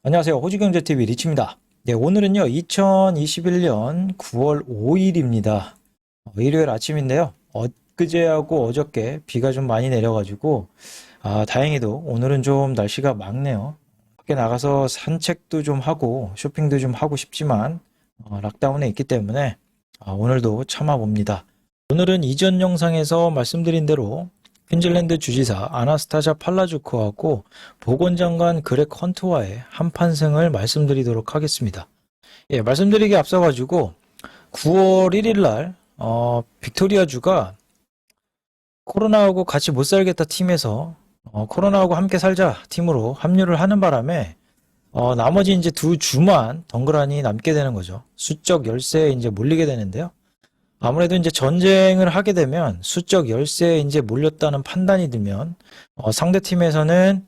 안녕하세요. 호주경제TV 리치입니다. 네, 오늘은요, 2021년 9월 5일입니다. 일요일 아침인데요. 엊그제하고 어저께 비가 좀 많이 내려가지고, 다행히도 오늘은 좀 날씨가 맑네요. 밖에 나가서 산책도 좀 하고, 쇼핑도 좀 하고 싶지만, 락다운에 있기 때문에, 오늘도 참아봅니다. 오늘은 이전 영상에서 말씀드린 대로, 퀸즐랜드 주지사 아나스타샤 팔라주크하고 보건장관 그렉 헌트와의 한판승을 말씀드리도록 하겠습니다. 예, 말씀드리기 앞서가지고 9월 1일 날 빅토리아주가 코로나하고 같이 못 살겠다 팀에서 코로나하고 함께 살자 팀으로 합류를 하는 바람에 나머지 이제 두 주만 덩그러니 남게 되는 거죠. 수적 열세에 이제 몰리게 되는데요. 아무래도 이제 전쟁을 하게 되면 수적 열세에 이제 몰렸다는 판단이 들면 상대 팀에서는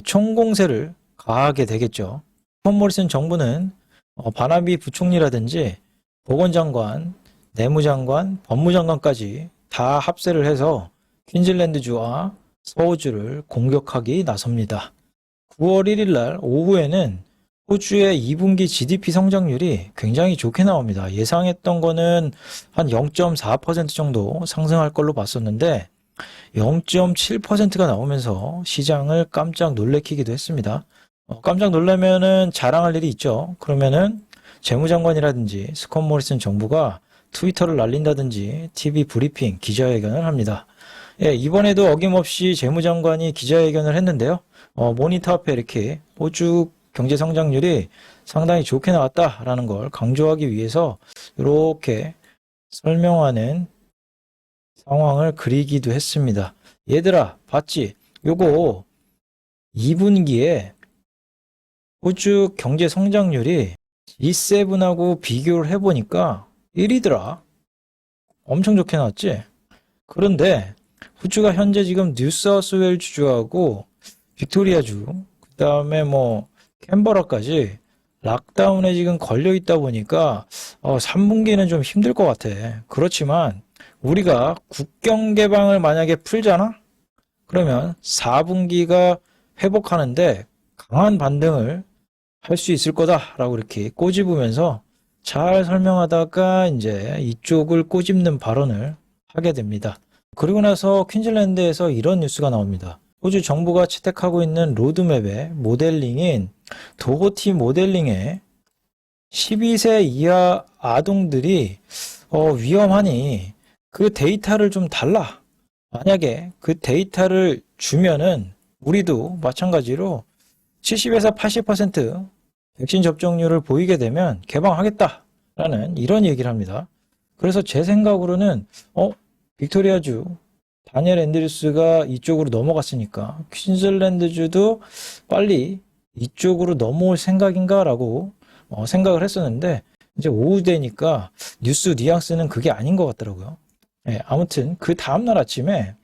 총공세를 가하게 되겠죠. 폰 모리슨 정부는 바나비 부총리라든지 보건장관, 내무장관, 법무장관까지 다 합세를 해서 퀸즐랜드주와 서호주를 공격하기 나섭니다. 9월 1일 날 오후에는 호주의 2분기 GDP 성장률이 굉장히 좋게 나옵니다. 예상했던 거는 한 0.4% 정도 상승할 걸로 봤었는데 0.7%가 나오면서 시장을 깜짝 놀래키기도 했습니다. 깜짝 놀라면은 자랑할 일이 있죠. 그러면은 재무장관이라든지 스콧 모리슨 정부가 트위터를 날린다든지 TV 브리핑, 기자회견을 합니다. 예, 이번에도 어김없이 재무장관이 기자회견을 했는데요. 모니터 앞에 이렇게 호주 경제 성장률이 상당히 좋게 나왔다라는 걸 강조하기 위해서 이렇게 설명하는 상황을 그리기도 했습니다. 얘들아, 봤지? 요거 2분기에 호주 경제 성장률이 G7하고 비교를 해보니까 1위더라. 엄청 좋게 나왔지? 그런데 호주가 현재 지금 뉴사우스웨일즈주하고 빅토리아주, 그 다음에 뭐 캔버라까지 락다운에 지금 걸려 있다 보니까 3분기는 좀 힘들 것 같아. 그렇지만 우리가 국경 개방을 만약에 풀잖아? 그러면 4분기가 회복하는데 강한 반등을 할 수 있을 거다라고 이렇게 꼬집으면서 잘 설명하다가 이제 이쪽을 꼬집는 발언을 하게 됩니다. 그리고 나서 퀸즐랜드에서 이런 뉴스가 나옵니다. 호주 정부가 채택하고 있는 로드맵의 모델링인 도호티 모델링에 12세 이하 아동들이 위험하니 그 데이터를 좀 달라. 만약에 그 데이터를 주면은 우리도 마찬가지로 70에서 80% 백신 접종률을 보이게 되면 개방하겠다라는 이런 얘기를 합니다. 그래서 제 생각으로는 빅토리아주 다니엘 앤드류스가 이쪽으로 넘어갔으니까 퀸즐랜드주도 빨리 이쪽으로 넘어올 생각인가라고 생각을 했었는데 이제 오후 되니까 뉴스 뉘앙스는 그게 아닌 것 같더라고요. 예, 아무튼 그 다음날 아침에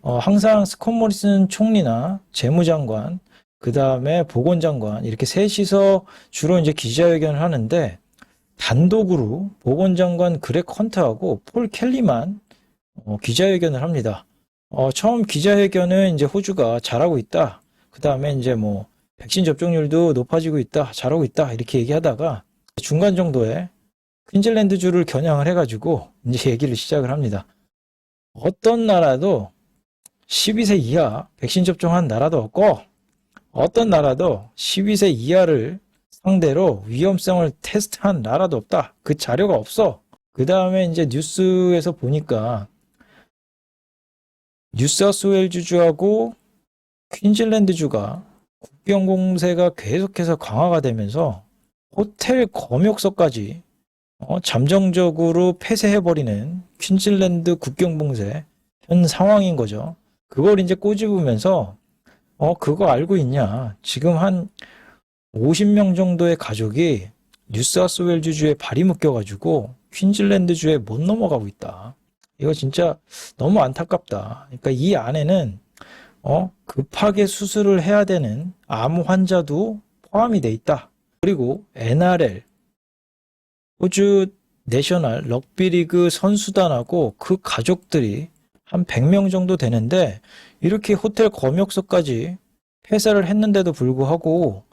항상 스콧 모리슨 총리나 재무장관, 그 다음에 보건장관 이렇게 셋이서 주로 이제 기자회견을 하는데 단독으로 보건장관 그렉 헌트하고 폴 켈리만 기자회견을 합니다. 처음 기자회견은 이제 호주가 잘하고 있다. 그 다음에 이제 뭐 백신 접종률도 높아지고 있다, 잘하고 있다 이렇게 얘기하다가 중간 정도에 퀸즐랜드주를 겨냥을 해가지고 이제 얘기를 시작을 합니다. 어떤 나라도 12세 이하 백신 접종한 나라도 없고 어떤 나라도 12세 이하를 상대로 위험성을 테스트한 나라도 없다. 그 자료가 없어. 그 다음에 이제 뉴스에서 보니까 뉴사우스웨일즈주하고 퀸즐랜드주가 국경 공세가 계속해서 강화가 되면서 호텔 검역소까지 잠정적으로 폐쇄해버리는 퀸즐랜드 국경 봉쇄 현 상황인 거죠. 그걸 이제 꼬집으면서 그거 알고 있냐? 지금 한 50명 정도의 가족이 뉴사우스웨일즈주에 발이 묶여가지고 퀸즐랜드주에 못 넘어가고 있다. 이거 진짜 너무 안타깝다. 그러니까 이 안에는 급하게 수술을 해야 되는 암 환자도 포함이 돼 있다. 그리고 NRL 호주 내셔널 럭비리그 선수단하고 그 가족들이 한 100명 정도 되는데 이렇게 호텔 검역소까지 폐쇄를 했는데도 불구하고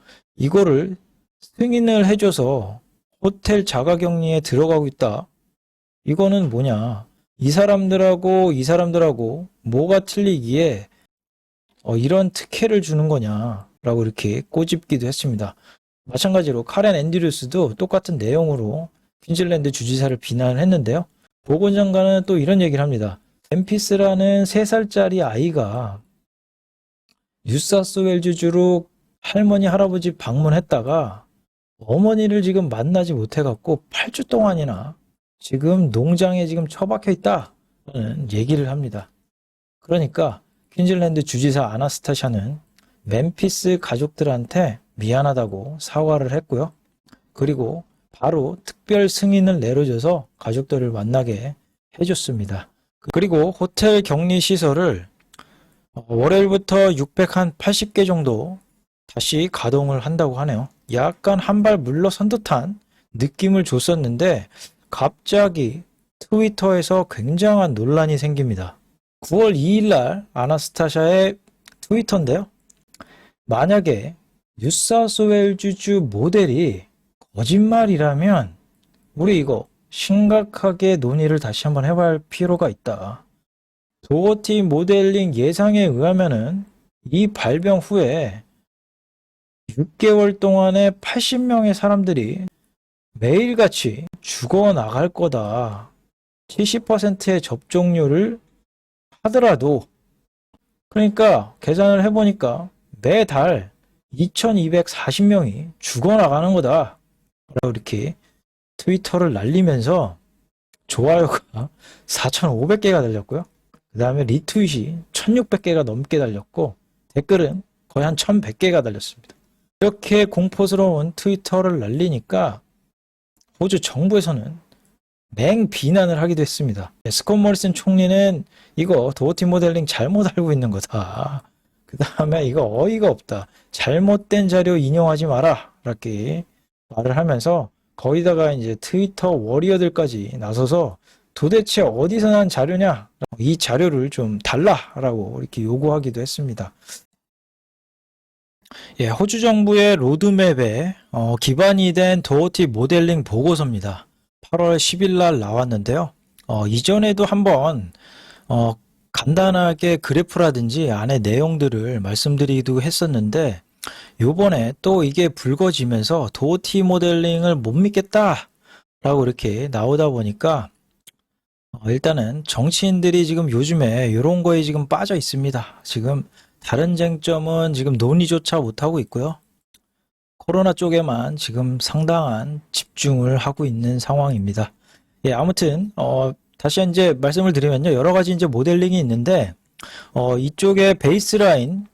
이거를 승인을 해줘서 호텔 자가격리에 들어가고 있다. 이거는 뭐냐? 이 사람들하고 뭐가 틀리기에 이런 특혜를 주는 거냐라고 이렇게 꼬집기도 했습니다. 마찬가지로 카렌 앤드류스도 똑같은 내용으로 퀸즐랜드 주지사를 비난했는데요. 보건장관은 또 이런 얘기를 합니다. 멤피스라는 3살짜리 아이가 뉴사우스웨일즈주로 할머니 할아버지 방문했다가 어머니를 지금 만나지 못해갖고 8주 동안이나 지금 농장에 지금 처박혀 있다는 얘기를 합니다. 그러니까 퀸즐랜드 주지사 아나스타샤는 멤피스 가족들한테 미안하다고 사과를 했고요. 그리고 바로 특별 승인을 내려줘서 가족들을 만나게 해줬습니다. 그리고 호텔 격리 시설을 월요일부터 680개 정도 다시 가동을 한다고 하네요. 약간 한 발 물러선 듯한 느낌을 줬었는데 갑자기 트위터에서 굉장한 논란이 생깁니다. 9월 2일 날 아나스타샤의 트위터인데요. 만약에 뉴사우스웨일즈주 모델이 거짓말이라면 우리 이거 심각하게 논의를 다시 한번 해봐야 할 필요가 있다. 도어티 모델링 예상에 의하면은 이 발병 후에 6개월 동안에 80명의 사람들이 매일같이 죽어나갈 거다. 70%의 접종률을 하더라도 그러니까 계산을 해보니까 매달 2240명이 죽어나가는 거다. 이렇게 트위터를 날리면서 좋아요가 4500개가 달렸고요. 그 다음에 리트윗이 1600개가 넘게 달렸고 댓글은 거의 한 1100개가 달렸습니다. 이렇게 공포스러운 트위터를 날리니까 호주 정부에서는 맹 비난을 하기도 했습니다. 스콧 모리슨 총리는 이거 도어티 모델링 잘못 알고 있는 거다. 그 다음에 이거 어이가 없다. 잘못된 자료 인용하지 마라. 이렇게 말을 하면서 거기다가 이제 트위터 워리어들까지 나서서 도대체 어디서 난 자료냐? 이 자료를 좀 달라라고 이렇게 요구하기도 했습니다. 예, 호주 정부의 로드맵에 기반이 된 도어티 모델링 보고서입니다. 8월 10일 날 나왔는데요. 이전에도 한번 간단하게 그래프라든지 안에 내용들을 말씀드리기도 했었는데 요번에 또 이게 불거지면서 도어티 모델링을 못 믿겠다라고 이렇게 나오다 보니까 일단은 정치인들이 지금 요즘에 이런 거에 지금 빠져 있습니다. 지금 다른 쟁점은 지금 논의조차 못하고 있고요. 코로나 쪽에만 지금 상당한 집중을 하고 있는 상황입니다. 예, 아무튼 다시 이제 말씀을 드리면요. 여러 가지 이제 모델링이 있는데 이쪽에 베이스라인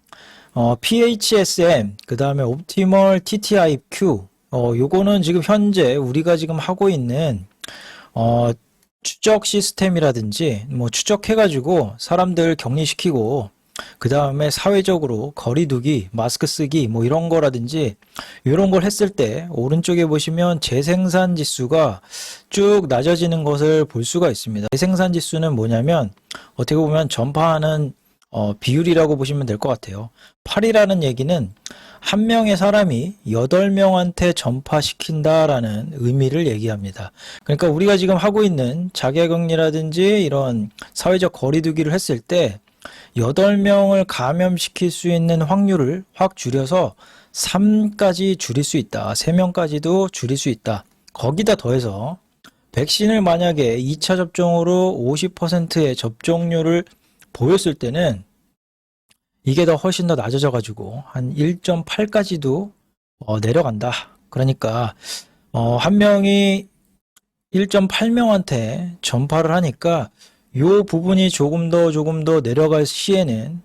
PHSM, 그 다음에 옵티멀 TTIQ 요거는 지금 현재 우리가 지금 하고 있는 추적 시스템이라든지 뭐 추적해가지고 사람들 격리시키고 그 다음에 사회적으로 거리두기, 마스크 쓰기 뭐 이런 거라든지 이런 걸 했을 때 오른쪽에 보시면 재생산 지수가 쭉 낮아지는 것을 볼 수가 있습니다. 재생산 지수는 뭐냐면 어떻게 보면 전파하는 비율이라고 보시면 될 것 같아요. 8이라는 얘기는 한 명의 사람이 8명한테 전파시킨다라는 의미를 얘기합니다. 그러니까 우리가 지금 하고 있는 자가격리라든지 이런 사회적 거리두기를 했을 때 8명을 감염시킬 수 있는 확률을 확 줄여서 3까지 줄일 수 있다. 3명까지도 줄일 수 있다. 거기다 더해서 백신을 만약에 2차 접종으로 50%의 접종률을 보였을 때는 이게 더 훨씬 더 낮아져 가지고 한 1.8까지도 내려간다. 그러니까 한 명이 1.8명한테 전파를 하니까 요 부분이 조금 더 내려갈 시에는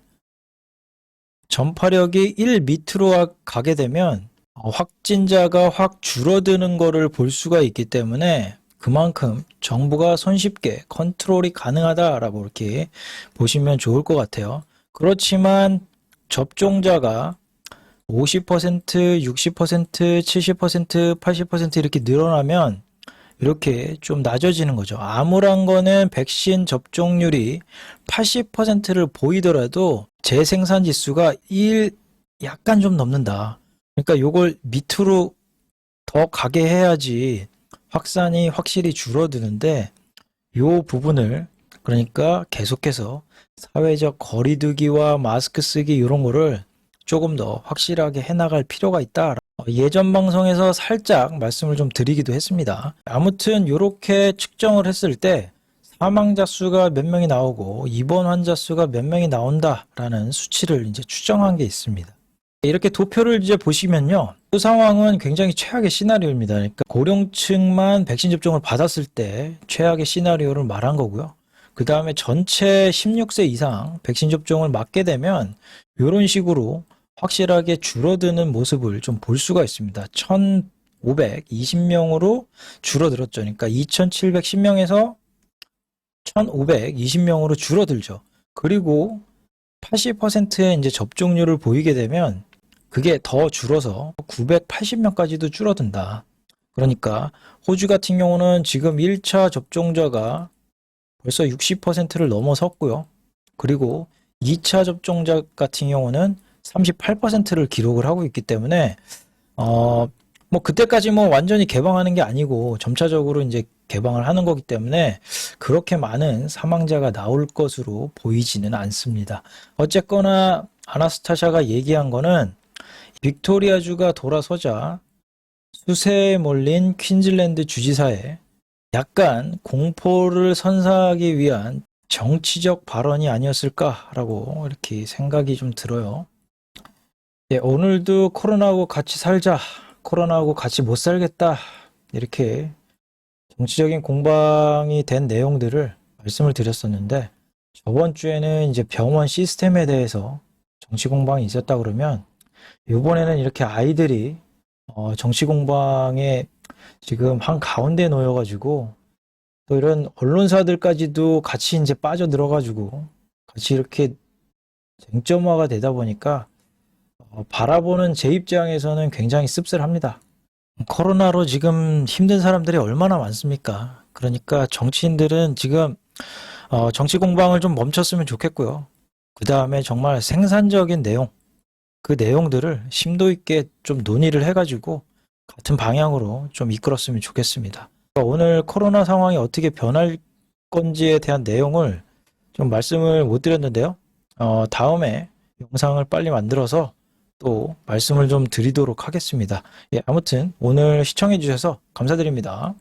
전파력이 1 밑으로 가게 되면 확진자가 확 줄어드는 거를 볼 수가 있기 때문에 그만큼 정부가 손쉽게 컨트롤이 가능하다라고 이렇게 보시면 좋을 것 같아요. 그렇지만 접종자가 50%, 60%, 70%, 80% 이렇게 늘어나면 이렇게 좀 낮아지는 거죠. 암울한 거는 백신 접종률이 80%를 보이더라도 재생산 지수가 1 약간 좀 넘는다. 그러니까 요걸 밑으로 더 가게 해야지 확산이 확실히 줄어드는데 요 부분을 그러니까 계속해서 사회적 거리두기와 마스크 쓰기 이런 거를 조금 더 확실하게 해나갈 필요가 있다. 예전 방송에서 살짝 말씀을 좀 드리기도 했습니다. 아무튼 이렇게 측정을 했을 때 사망자 수가 몇 명이 나오고 입원 환자 수가 몇 명이 나온다라는 수치를 이제 추정한 게 있습니다. 이렇게 도표를 이제 보시면요. 그 상황은 굉장히 최악의 시나리오입니다. 그러니까 고령층만 백신 접종을 받았을 때 최악의 시나리오를 말한 거고요. 그 다음에 전체 16세 이상 백신 접종을 맞게 되면 이런 식으로 확실하게 줄어드는 모습을 좀 볼 수가 있습니다. 1,520명으로 줄어들었죠. 그러니까 2,710명에서 1,520명으로 줄어들죠. 그리고 80%의 이제 접종률을 보이게 되면 그게 더 줄어서 980명까지도 줄어든다. 그러니까 호주 같은 경우는 지금 1차 접종자가 벌써 60%를 넘어섰고요. 그리고 2차 접종자 같은 경우는 38%를 기록을 하고 있기 때문에 뭐 그때까지 뭐 완전히 개방하는 게 아니고 점차적으로 이제 개방을 하는 거기 때문에 그렇게 많은 사망자가 나올 것으로 보이지는 않습니다. 어쨌거나 아나스타샤가 얘기한 거는 빅토리아주가 돌아서자 수세에 몰린 퀸즐랜드 주지사에 약간 공포를 선사하기 위한 정치적 발언이 아니었을까라고 이렇게 생각이 좀 들어요. 예, 오늘도 코로나하고 같이 살자, 코로나하고 같이 못 살겠다, 이렇게 정치적인 공방이 된 내용들을 말씀을 드렸었는데, 저번 주에는 이제 병원 시스템에 대해서 정치 공방이 있었다 그러면, 이번에는 이렇게 아이들이 정치 공방에 지금 한 가운데 놓여가지고, 또 이런 언론사들까지도 같이 이제 빠져들어가지고, 같이 이렇게 쟁점화가 되다 보니까, 바라보는 제 입장에서는 굉장히 씁쓸합니다. 코로나로 지금 힘든 사람들이 얼마나 많습니까? 그러니까 정치인들은 지금 정치 공방을 좀 멈췄으면 좋겠고요. 그 다음에 정말 생산적인 내용, 그 내용들을 심도 있게 좀 논의를 해가지고 같은 방향으로 좀 이끌었으면 좋겠습니다. 오늘 코로나 상황이 어떻게 변할 건지에 대한 내용을 좀 말씀을 못 드렸는데요. 다음에 영상을 빨리 만들어서 또 말씀을 좀 드리도록 하겠습니다. 예, 아무튼 오늘 시청해 주셔서 감사드립니다.